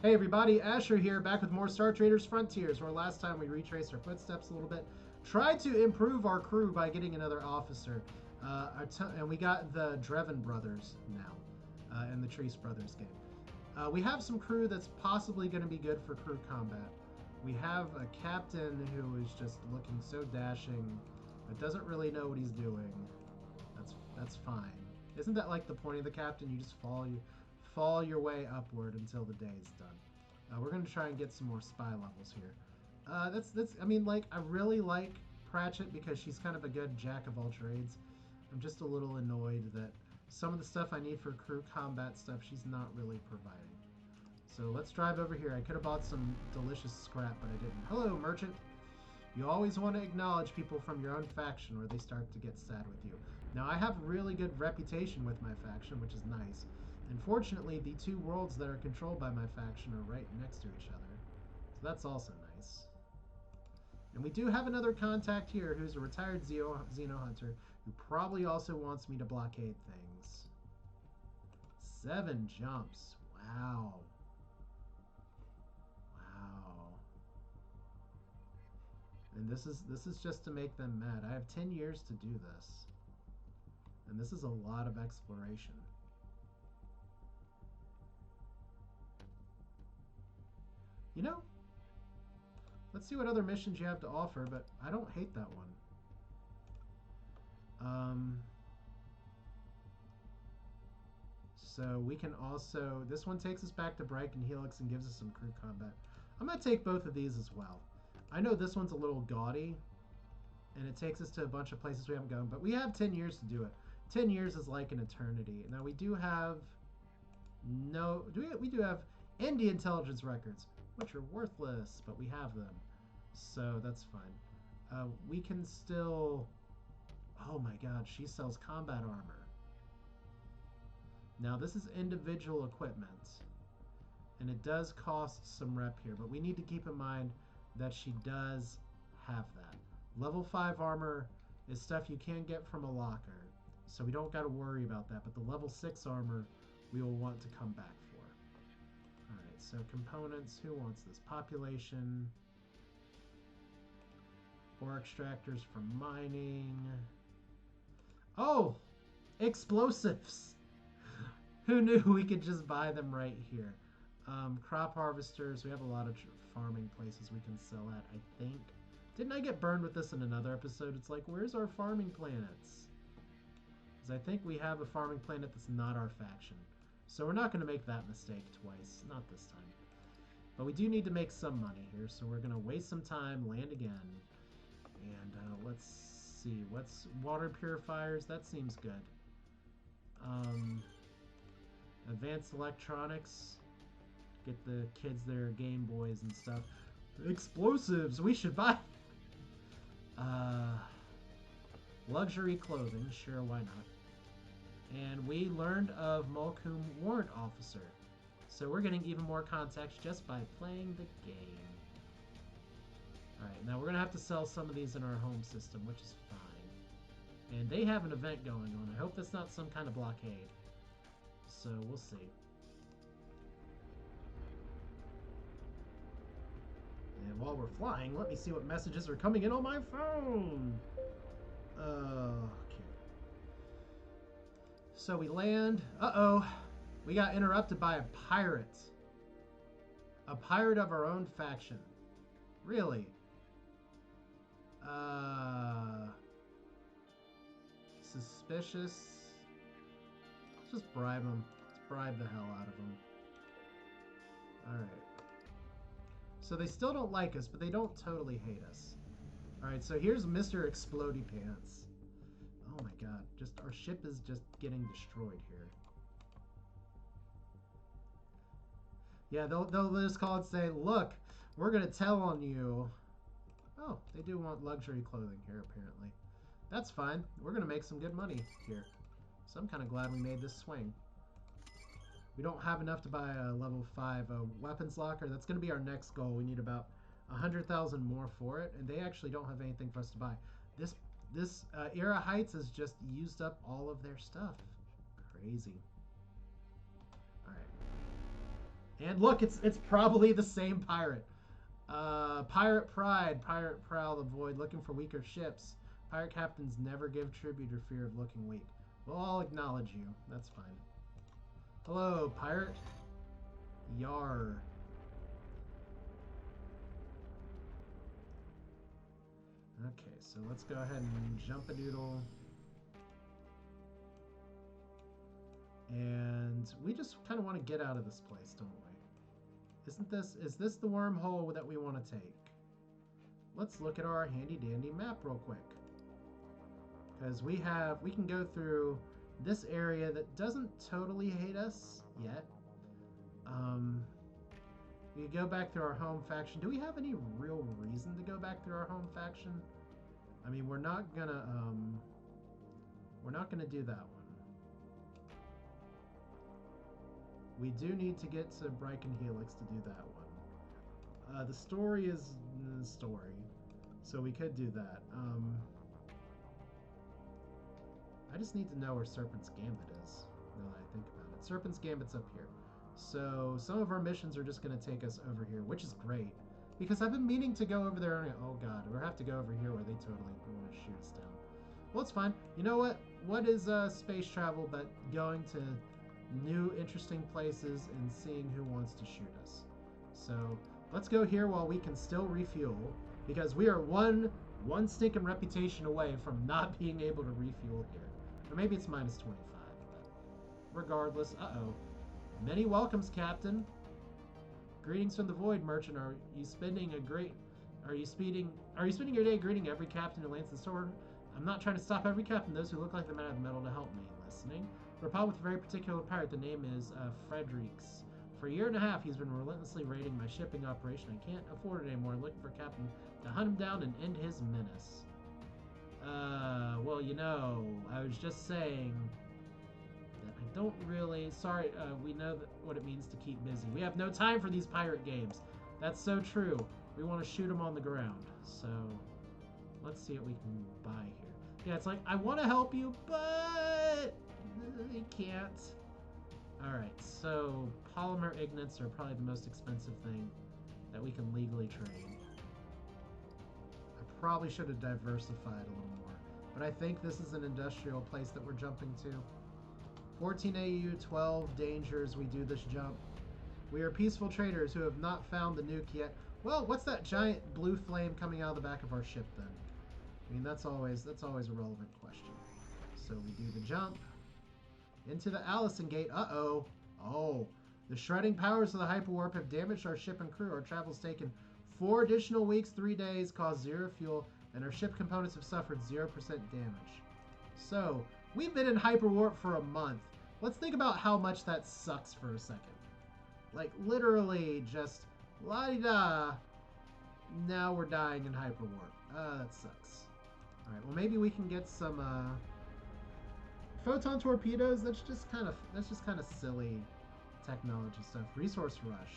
Hey everybody, Asher here, back with more Star Traders Frontiers, where last time we retraced our footsteps a little bit, tried to improve our crew by getting another officer, and we got the Trese Brothers now in the Trese Brothers game. We have some crew that's possibly going to be good for crew combat. We have a captain who is just looking so dashing, but doesn't really know what he's doing. That's fine. Isn't that like the point of the captain? You just fall your way upward until the day is done. We're gonna try and get some more spy levels here. That's. I mean, like I really like Pratchett because she's kind of a good jack of all trades. I'm just a little annoyed that some of the stuff I need for crew combat stuff she's not really providing. So let's drive over here. I could have bought some delicious scrap, but I didn't. Hello, merchant. You always want to acknowledge people from your own faction or they start to get sad with you. Now, I have really good reputation with my faction, which is nice. Unfortunately, the two worlds that are controlled by my faction are right next to each other. So that's also nice. And we do have another contact here who's a retired Xeno hunter who probably also wants me to blockade things. 7 jumps. Wow. Wow. And this is just to make them mad. I have 10 years to do this. And this is a lot of exploration. You know, let's see what other missions you have to offer, but I don't hate that one. So we can also, this one takes us back to Brighton Helix and gives us some crew combat. I'm going to take both of these as well. I know this one's a little gaudy, and it takes us to a bunch of places we haven't gone, but we have 10 years to do it. 10 years is like an eternity. Now we do have, no, we do have Indie intelligence records, which are worthless, but we have them. So that's fine. We can still, oh my god, she sells combat armor. Now this is individual equipment, and it does cost some rep here, but we need to keep in mind that she does have that. Level 5 armor is stuff you can get from a locker, so we don't got to worry about that, but the level 6 armor we will want to come back for. Alright, so components, who wants this? Population, ore extractors for mining. Oh! Explosives! Who knew we could just buy them right here? Crop harvesters. We have a lot of farming places we can sell at, I think. Didn't I get burned with this in another episode? It's like, where's our farming planets? Because I think we have a farming planet that's not our faction. So we're not going to make that mistake twice. Not this time. But we do need to make some money here, so we're going to waste some time, land again. And let's see. What's water purifiers? That seems good. Advanced electronics. Get the kids their Game Boys and stuff. Explosives! We should buy... luxury clothing. Sure, why not? And we learned of Malcolm Warrant Officer. So we're getting even more contacts just by playing the game. Alright, now we're going to have to sell some of these in our home system, which is fine. And they have an event going on. I hope that's not some kind of blockade. So we'll see. And while we're flying, let me see what messages are coming in on my phone. Okay. So we land. Uh-oh. We got interrupted by a pirate. A pirate of our own faction. Really? Suspicious. Let's just bribe him. Let's bribe the hell out of him. Alright. So they still don't like us, but they don't totally hate us. Alright, so here's Mr. Explodey Pants. Oh my god. Just our ship is just getting destroyed here. Yeah, they'll just call and say, look, we're going to tell on you. Oh, they do want luxury clothing here, apparently. That's fine. We're going to make some good money here. So I'm kind of glad we made this swing. We don't have enough to buy a level 5 weapons locker. That's going to be our next goal. We need about 100,000 more for it, and they actually don't have anything for us to buy. This Era Heights has just used up all of their stuff. Crazy. All right. And look, it's probably the same pirate. Pirate pride, pirate prowl the void, looking for weaker ships. Pirate captains never give tribute or fear of looking weak. Well, I'll acknowledge you. That's fine. Hello, pirate. Yar. Okay, so let's go ahead and jump a doodle. And we just kind of want to get out of this place, don't we? Is this the wormhole that we want to take? Let's look at our handy dandy map real quick. Because we can go through this area that doesn't totally hate us yet. We could go back through our home faction. Do we have any real reason to go back through our home faction? I mean, we're not gonna do that one. We do need to get to Bryken Helix to do that one. The story is the story, so we could do that. I just need to know where Serpent's Gambit is, now that I think about it. Serpent's Gambit's up here. So some of our missions are just going to take us over here, which is great. Because I've been meaning to go over there. Oh god, we'll have to go over here where they totally want to shoot us down. Well, it's fine. You know what? What is space travel but going to new interesting places and seeing who wants to shoot us? So let's go here while we can still refuel. Because we are one stinking reputation away from not being able to refuel here. Or maybe it's minus 25, but regardless, Many welcomes, Captain. Greetings from the Void, Merchant. Are you spending your day greeting every captain who lands the sword? I'm not trying to stop every captain. Those who look like the man of metal to help me. Listening. We're piled with a very particular pirate. The name is Fredericks. For a year and a half, he's been relentlessly raiding my shipping operation. I can't afford it anymore. I'm looking for a captain to hunt him down and end his menace. Well, you know, I was just saying that I don't really... Sorry, we know what it means to keep busy. We have no time for these pirate games. That's so true. We want to shoot them on the ground. So, let's see what we can buy here. Yeah, it's like, I want to help you, but I can't. Alright, so polymer ignits are probably the most expensive thing that we can legally trade. I probably should have diversified a little more. But I think this is an industrial place that we're jumping to. 14 AU, 12 dangers, we do this jump. We are peaceful traders who have not found the nuke yet. Well, what's that giant blue flame coming out of the back of our ship then? I mean, that's always a relevant question. So we do the jump into the Allison Gate. Uh-oh. Oh, the shredding powers of the hyperwarp have damaged our ship and crew. Our travel's taken 4 additional weeks, 3 days, caused 0 fuel, and our ship components have suffered 0% damage. So, we've been in hyperwarp for a month. Let's think about how much that sucks for a second. Like, literally just la-di-da. Now we're dying in hyperwarp. That sucks. Alright, well maybe we can get some photon torpedoes. That's just kind of silly technology stuff. Resource rush.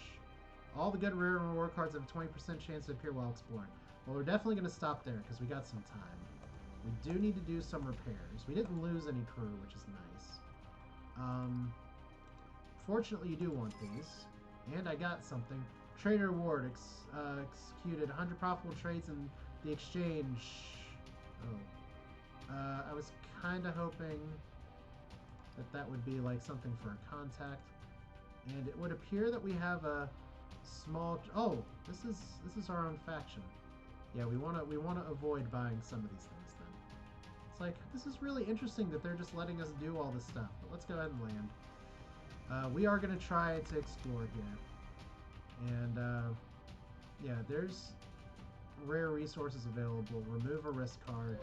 All the good rare and reward cards have a 20% chance to appear while exploring. Well, we're definitely going to stop there because we got some time. We do need to do some repairs. We didn't lose any crew, which is nice. Fortunately, you do want these. And I got something. Trader Award executed 100 profitable trades in the exchange. Oh. I was kind of hoping that would be like something for a contact. And it would appear that we have a small... Oh, this is our own faction. Yeah, we want to avoid buying some of these things then. It's like, this is really interesting that they're just letting us do all this stuff. But let's go ahead and land. We are going to try to explore here. And, yeah, there's rare resources available. Remove a risk card.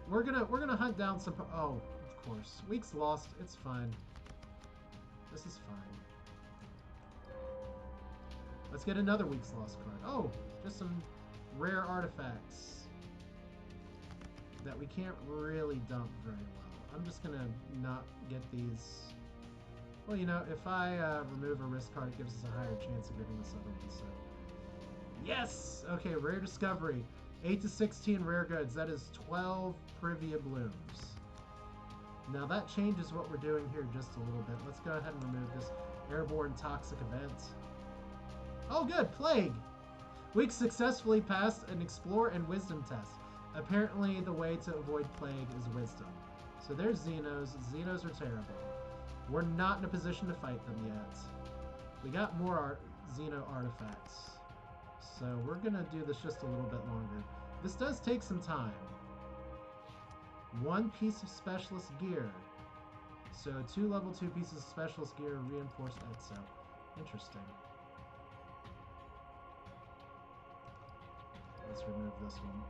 We're gonna hunt down some... Oh, of course. Weeks lost. It's fine. This is fine. Let's get another week's lost card. Oh, just some rare artifacts that we can't really dump very well. I'm just gonna not get these. Well, you know, if I remove a risk card, it gives us a higher chance of getting this other one. So, yes. Okay, rare discovery. 8 to 16 rare goods. That is 12 Privia blooms. Now that changes what we're doing here just a little bit. Let's go ahead and remove this. Airborne toxic event. Oh, good. Plague. We successfully passed an explore and wisdom test. Apparently, the way to avoid plague is wisdom. So there's Xenos. Xenos are terrible. We're not in a position to fight them yet. We got more Xeno artifacts. So we're going to do this just a little bit longer. This does take some time. 1 piece of specialist gear. So 2 level 2 pieces of specialist gear, reinforced exo. Interesting. Let's remove this one.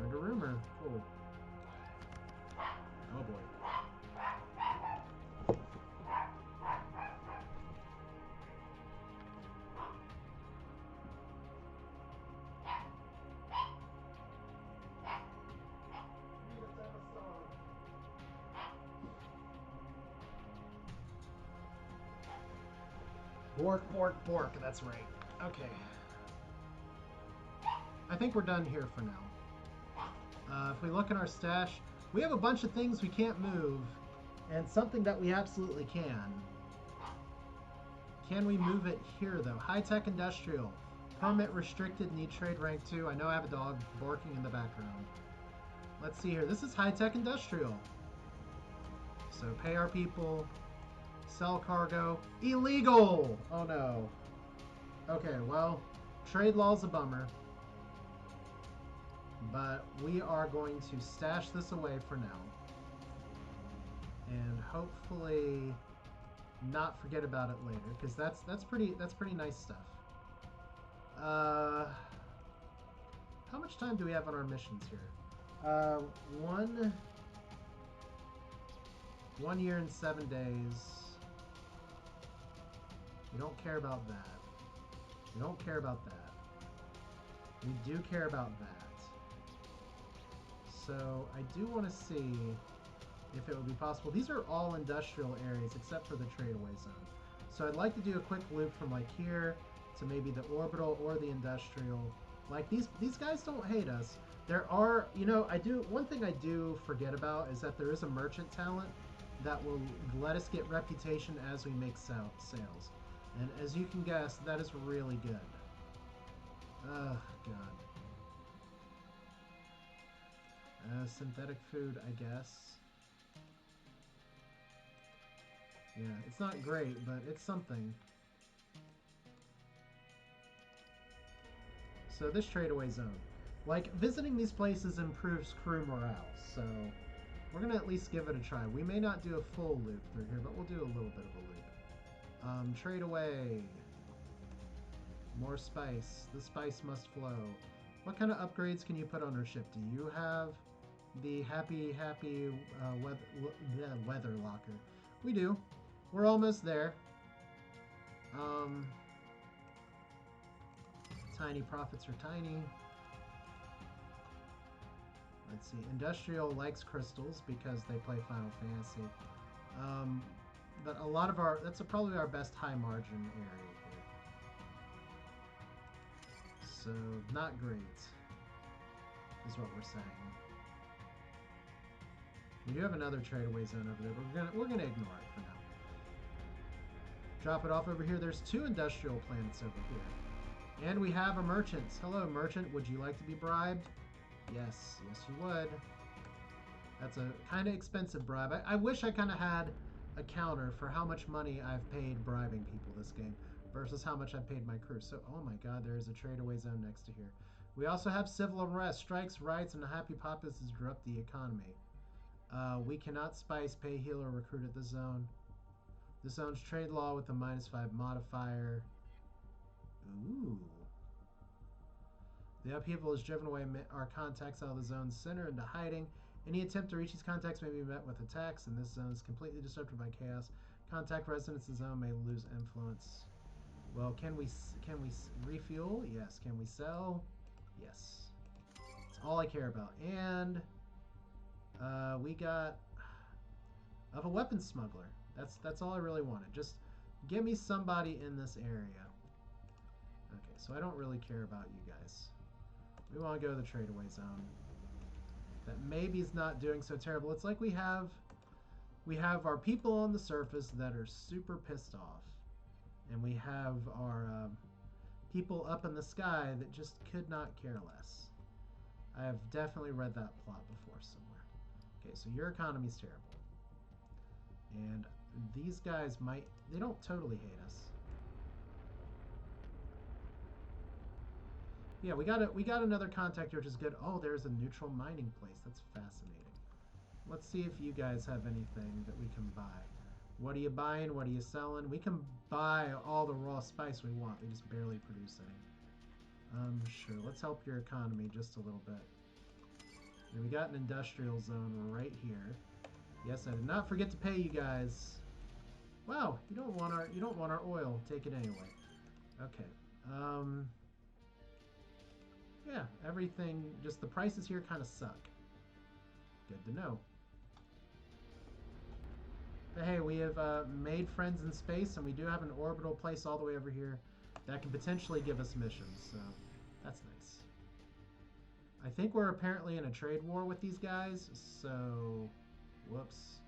Learned a rumor. Cool. Oh boy. Bork, bork, bork. That's right. Okay. I think we're done here for now. If we look in our stash, we have a bunch of things we can't move, and something that we absolutely can. Can we move it here, though? High-tech industrial. Permit restricted, need trade rank 2. I know I have a dog barking in the background. Let's see here. This is high-tech industrial. So pay our people. Sell cargo. Illegal! Oh, no. Okay, well, trade law's a bummer. But we are going to stash this away for now. And hopefully not forget about it later, because that's pretty nice stuff. How much time do we have on our missions here? 1 year and 7 days. We don't care about that. We don't care about that. We do care about that. So I do want to see if it would be possible. These are all industrial areas except for the tradeaway zone. So I'd like to do a quick loop from like here to maybe the orbital or the industrial. Like these guys don't hate us. There are, you know, one thing I do forget about is that there is a merchant talent that will let us get reputation as we make sales. And as you can guess, that is really good. Oh, God. Synthetic food, I guess. Yeah, it's not great, but it's something. So this tradeaway zone. Like, visiting these places improves crew morale, so we're going to at least give it a try. We may not do a full loop through here, but we'll do a little bit of a loop. Trade away. More spice. The spice must flow. What kind of upgrades can you put on our ship? Do you have the happy weather locker? We do. We're almost there. Tiny profits are tiny. Let's see. Industrial likes crystals because they play Final Fantasy. But a lot of that's probably our best high margin area here. So not great is what we're saying. We do have another tradeaway zone over there, but we're gonna ignore it for now. Drop it off over here. There's 2 industrial planets over here. And we have a merchant. Hello, merchant. Would you like to be bribed? Yes. Yes, you would. That's a kind of expensive bribe. I wish I kind of had a counter for how much money I've paid bribing people this game versus how much I've paid my crew. So, oh my god, there is a tradeaway zone next to here. We also have civil unrest. Strikes, riots, and a happy populace disrupt the economy. We cannot spice, pay, heal, or recruit at this zone. This zone's trade law with a -5 modifier. Ooh. The upheaval has driven away our contacts out of the zone's center into hiding. Any attempt to reach these contacts may be met with attacks, and this zone is completely disrupted by chaos. Contact residents in the zone may lose influence. Well, can we refuel? Yes. Can we sell? Yes. That's all I care about. And we got of a weapons smuggler. That's all I really wanted. Just give me somebody in this area. Okay, so I don't really care about you guys. We want to go to the tradeaway zone. That maybe is not doing so terrible. It's like we have We have our people on the surface that are super pissed off, and we have our people up in the sky that just could not care less. I have definitely read that plot before somewhere. Okay, so your economy's terrible. And these guys might, they don't totally hate us. Yeah, we got another contact here, which is good. Oh, there's a neutral mining place. That's fascinating. Let's see if you guys have anything that we can buy. What are you buying? What are you selling? We can buy all the raw spice we want. They just barely produce any. Sure. Let's help your economy just a little bit. And we got an industrial zone right here. Yes, I did not forget to pay you guys. Wow, you don't want our oil. Take it anyway. Okay. Yeah, everything, just the prices here kind of suck. Good to know. But hey, we have made friends in space, and we do have an orbital place all the way over here that can potentially give us missions, so that's nice. I think we're apparently in a trade war with these guys, so whoops.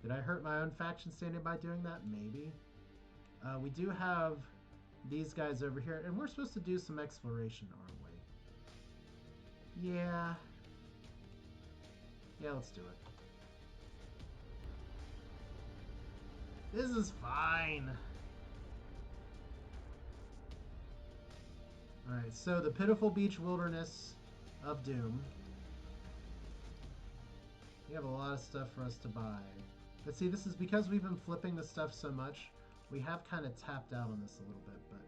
Did I hurt my own faction standing by doing that? Maybe. We do have these guys over here, and we're supposed to do some exploration, aren't we? Yeah. Yeah, let's do it. This is fine. Alright, so the pitiful beach wilderness of doom. We have a lot of stuff for us to buy. But see, this is because we've been flipping the stuff so much, we have kind of tapped out on this a little bit, but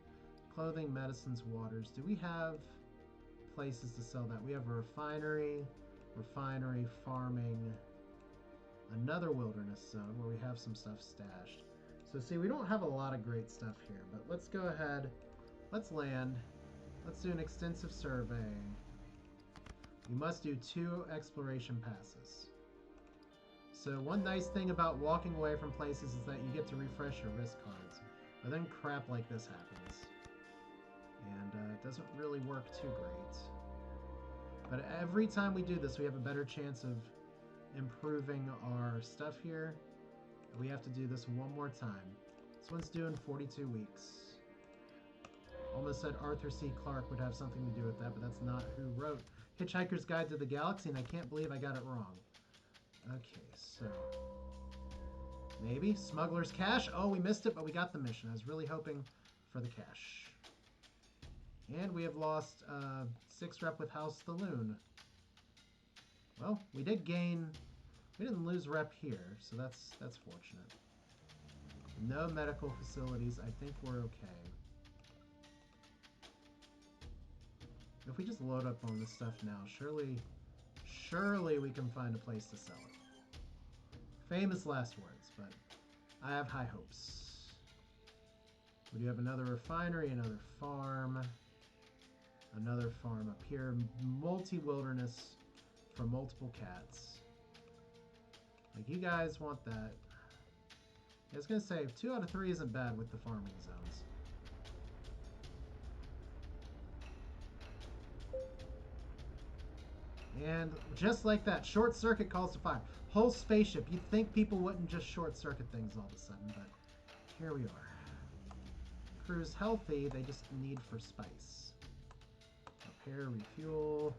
clothing, medicines, waters. Do we have places to sell that? We have a refinery, farming, another wilderness zone where we have some stuff stashed. So see, we don't have a lot of great stuff here, but let's go ahead, let's land, let's do an extensive survey. You must do 2 exploration passes. So one nice thing about walking away from places is that you get to refresh your risk cards. But then crap like this happens. And it doesn't really work too great. But every time we do this, we have a better chance of improving our stuff here. We have to do this one more time. This one's due in 42 weeks. Almost said Arthur C. Clarke would have something to do with that, but that's not who wrote Hitchhiker's Guide to the Galaxy, and I can't believe I got it wrong. Okay, so maybe Smuggler's Cache. Oh, we missed it, but we got the mission. I was really hoping for the cache. And we have lost 6 rep with House the Loon. Well, we did gain. We didn't lose rep here, so that's fortunate. No medical facilities. I think we're okay. If we just load up on this stuff now, surely we can find a place to sell it. Famous last words, but I have high hopes. We do have another refinery, another farm up here, multi-wilderness for multiple cats. Like, you guys want that. I was going to say, 2 out of 3 isn't bad with the farming zones. And just like that, short circuit calls to fire. Whole spaceship. You'd think people wouldn't just short circuit things all of a sudden, but here we are. Crew's healthy, they just need for spice. Repair, refuel,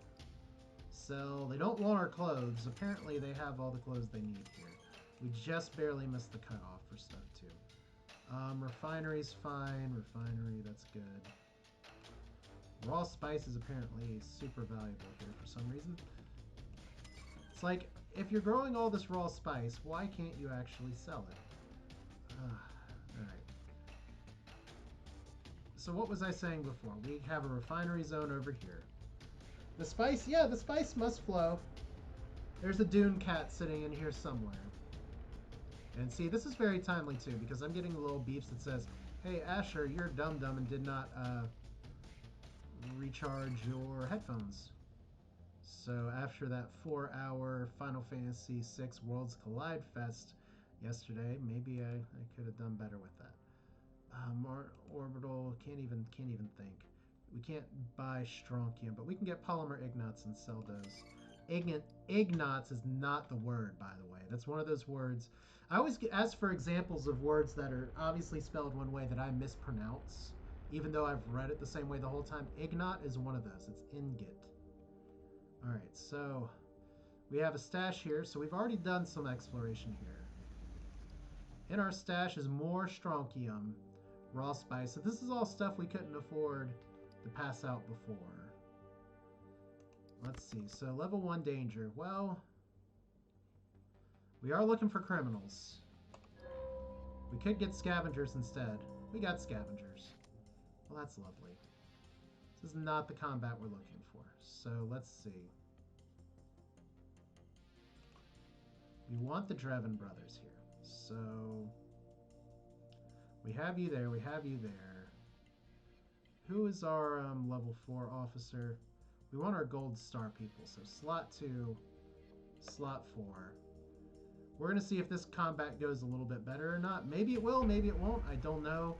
sell. They don't want our clothes. Apparently they have all the clothes they need here. We just barely missed the cutoff for stuff too. Refinery's fine. Refinery, that's good. Raw spice is apparently super valuable here for some reason. It's like, if you're growing all this raw spice, why can't you actually sell it? Alright. So what was I saying before? We have a refinery zone over here. The spice, yeah, the spice must flow. There's a dune cat sitting in here somewhere. And see, this is very timely too, because I'm getting little beeps that says, hey Asher, you're dumb and did not recharge your headphones. So after that 4-hour Final Fantasy VI Worlds Collide Fest yesterday, maybe I could have done better with that. Orbital, can't even think. We can't buy strontium, but we can get polymer ignats and sell those. Ignots is not the word, by the way. That's one of those words. I always ask for examples of words that are obviously spelled one way that I mispronounce, even though I've read it the same way the whole time. Ignot is one of those. It's ingot. All right, so we have a stash here. So we've already done some exploration here. In our stash is more strontium, raw spice. So this is all stuff we couldn't afford to pass out before. Let's see. So level 1 danger. Well, we are looking for criminals. We could get scavengers instead. We got scavengers. Well, that's lovely. This is not the combat we're looking for. So let's see. We want the Trese Brothers here. So we have you there. We have you there. Who is our level 4 officer? We want our gold star people. So slot 2, slot 4. We're going to see if this combat goes a little bit better or not. Maybe it will, maybe it won't. I don't know.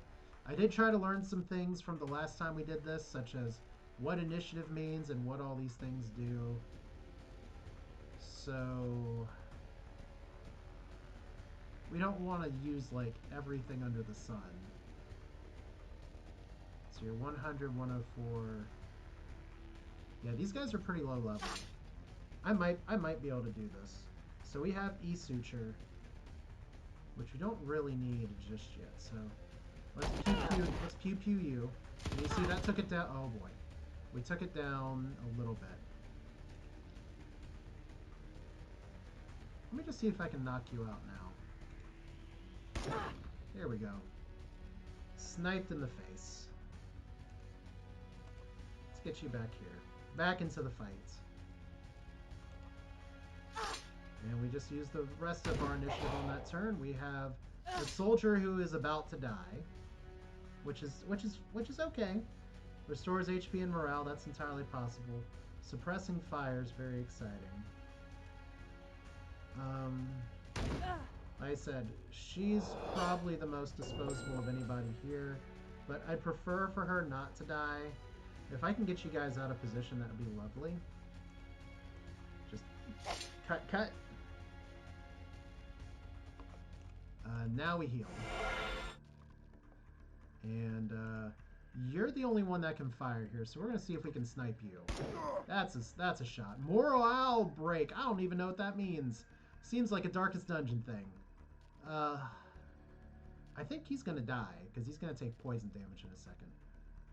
I did try to learn some things from the last time we did this, such as what initiative means and what all these things do. So we don't want to use like everything under the sun. So you're 100, 104. Yeah, these guys are pretty low level. I might be able to do this. So we have E-Suture, which we don't really need just yet. So let's pew pew you. And you see that took it down. Oh boy. We took it down a little bit. Let me just see if I can knock you out now. There we go. Sniped in the face. Let's get you back here. Back into the fight. And we just use the rest of our initiative on that turn. We have a soldier who is about to die, which is okay. Restores HP and morale. That's entirely possible. Suppressing fire is very exciting. Like I said, she's probably the most disposable of anybody here, but I'd prefer for her not to die. If I can get you guys out of position, that would be lovely. Just cut. Now we heal. And you're the only one that can fire here, so we're going to see if we can snipe you. That's a shot. Morale break. I don't even know what that means. Seems like a Darkest Dungeon thing. I think he's going to die, because he's going to take poison damage in a second.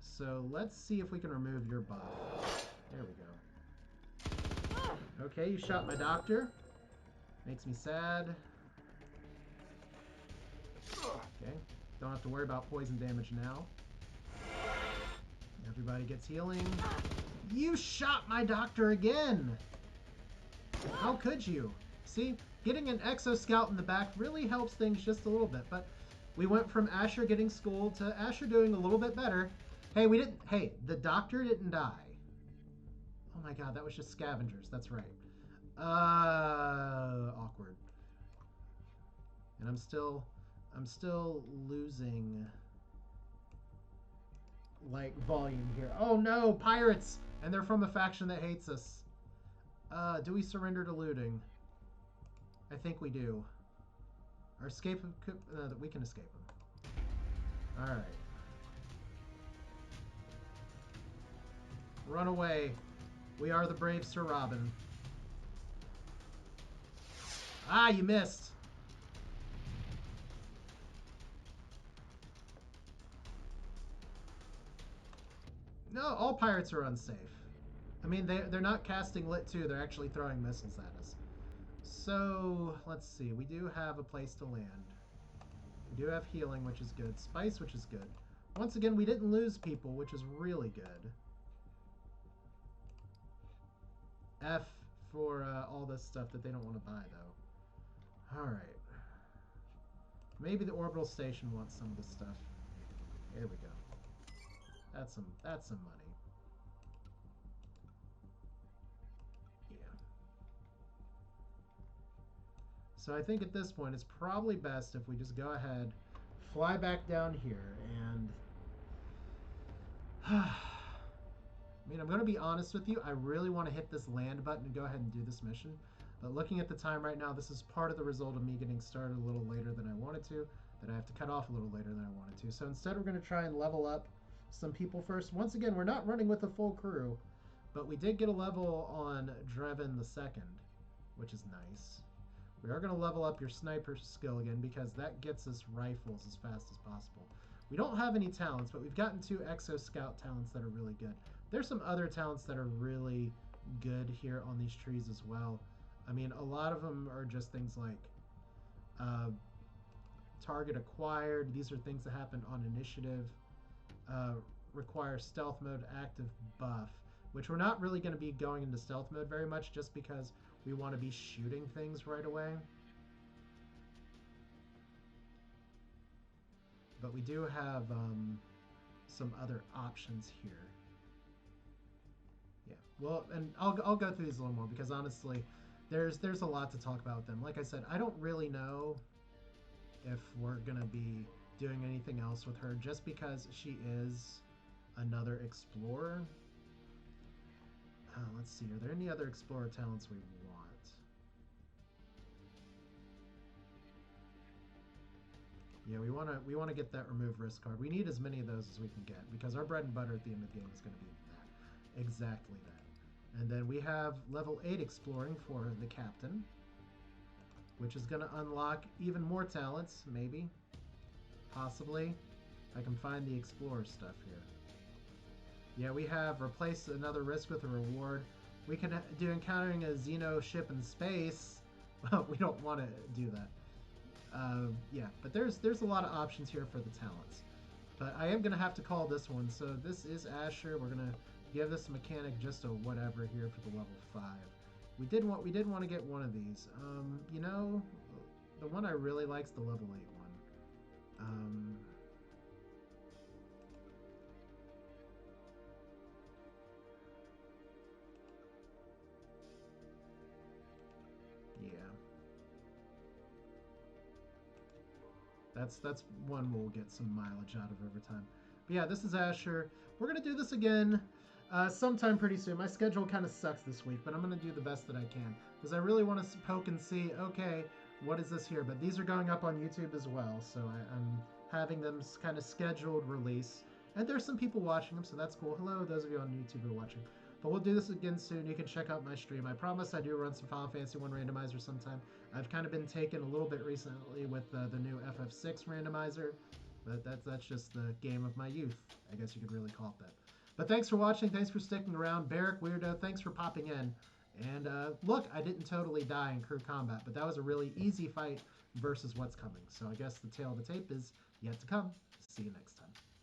So let's see if we can remove your buff. There we go. Okay, you shot my doctor. Makes me sad. Okay, don't have to worry about poison damage now. Everybody gets healing. You shot my doctor again! How could you? See, getting an Exo Scout in the back really helps things just a little bit, but we went from Asher getting schooled to Asher doing a little bit better. Hey, the doctor didn't die. Oh my god, that was just scavengers, that's right. Awkward. And I'm still losing like volume here. Oh no, pirates! And they're from a faction that hates us. Do we surrender to looting? I think we do. Our escape, we can escape them. Alright. Run away. We are the brave Sir Robin. Ah, you missed. No, all pirates are unsafe. I mean, they're not casting Lit 2, they're actually throwing missiles at us. So, let's see. We do have a place to land. We do have healing, which is good. Spice, which is good. Once again, we didn't lose people, which is really good. F for all this stuff that they don't want to buy, though. Alright. Maybe the orbital station wants some of this stuff. There we go. That's some money. Yeah. So I think at this point it's probably best if we just go ahead, fly back down here, and I mean, I'm going to be honest with you. I really want to hit this land button and go ahead and do this mission. But looking at the time right now, this is part of the result of me getting started a little later than I wanted to, that I have to cut off a little later than I wanted to. So instead, we're going to try and level up some people first. Once again, we're not running with a full crew, but we did get a level on Dreven the Second, which is nice. We are going to level up your sniper skill again because that gets us rifles as fast as possible. We don't have any talents, but we've gotten 2 Exo Scout talents that are really good. There's some other talents that are really good here on these trees as well. I mean, a lot of them are just things like target acquired. These are things that happen on initiative. Require stealth mode active buff, which we're not really going to be going into stealth mode very much just because we want to be shooting things right away. But we do have some other options here. Yeah, well, and I'll go through these a little more because honestly, there's a lot to talk about with them. Like I said, I don't really know if we're gonna be doing anything else with her just because she is another explorer. Let's see, are there any other explorer talents we want? Yeah, we want to get that remove risk card. We need as many of those as we can get because our bread and butter at the end of the game is going to be that, exactly that. And then we have level 8 exploring for the captain, which is going to unlock even more talents, maybe, possibly. I can find the explorer stuff here. Yeah, we have replace another risk with a reward. We can do encountering a Xeno ship in space. Well, we don't want to do that. Yeah, but there's a lot of options here for the talents. But I am going to have to call this one. So this is Asher. We're going to give this mechanic just a whatever here for the level 5. We did want to get one of these. You know, the one I really like is the level 8 one. Yeah. That's one we'll get some mileage out of over time. But yeah, this is Asher. We're gonna do this again sometime pretty soon. My schedule kind of sucks this week, but I'm gonna do the best that I can because I really want to poke and see. Okay, what is this here? But these are going up on YouTube as well, so I'm having them kind of scheduled release. And there's some people watching them, so that's cool. Hello, those of you on YouTube who are watching. But we'll do this again soon. You can check out my stream. I promise I do run some Final Fantasy 1 randomizer sometime. I've kind of been taken a little bit recently with the new FF6 randomizer, but that's just the game of my youth. I guess you could really call it that. But thanks for watching. Thanks for sticking around. Barrick Weirdo, thanks for popping in. And look, I didn't totally die in crew combat, but that was a really easy fight versus what's coming. So I guess the tail of the tape is yet to come. See you next time.